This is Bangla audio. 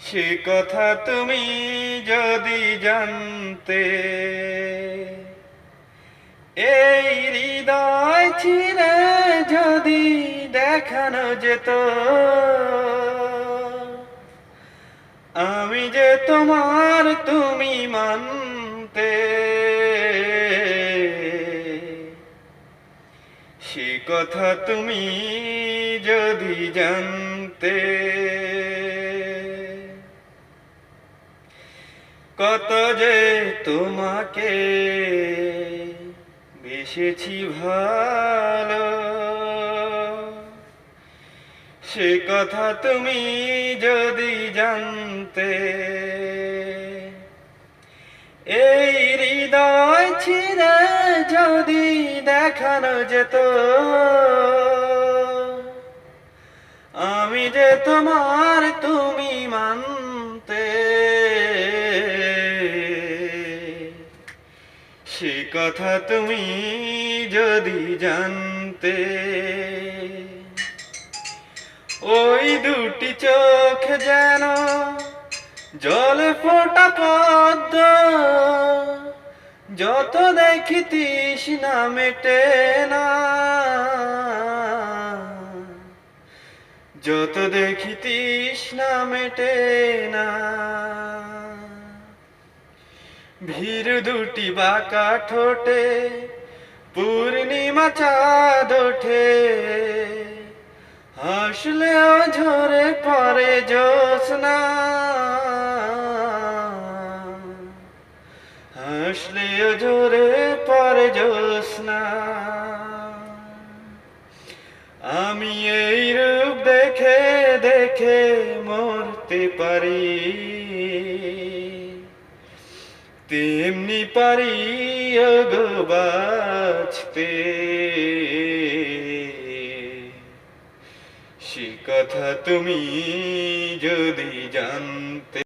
সে কথা তুমি যদি জানতে, এই হৃদয় ছিঁড়ে যদি দেখানো যেত, আমি যে তোমার তুমি মানতে। সে কথা তুমি যদি জানতে, কত যে তোমাকে বেসেছি ভালো, সে কথা তুমি যদি জানতে। এই হৃদয় ছিঁড়ে যদি দেখানো যেত, আমি যে তোমার তুমি মানতে। সে কথা তুমি যদি জানতে, ওই দুটি চোখ যেন জলে ফোটা পদ্ম, যত দেখি তৃষ্ণা মেটে না, যত দেখি তৃষ্ণা মেটে না। ভীরু দুটি বাঁকা ঠোঁটে পূর্ণিমা চাঁদ ওঠে, হাসলেও ঝরে পড়ে জ্যোৎস্না, হাসলেও ঝরে পড়ে জ্যোৎস্না। আমি এই রূপ দেখে দেখে মরতে পারি, তেমনি পারি ওগো বাঁচতে। সে কথা তুমি যদি জানতে।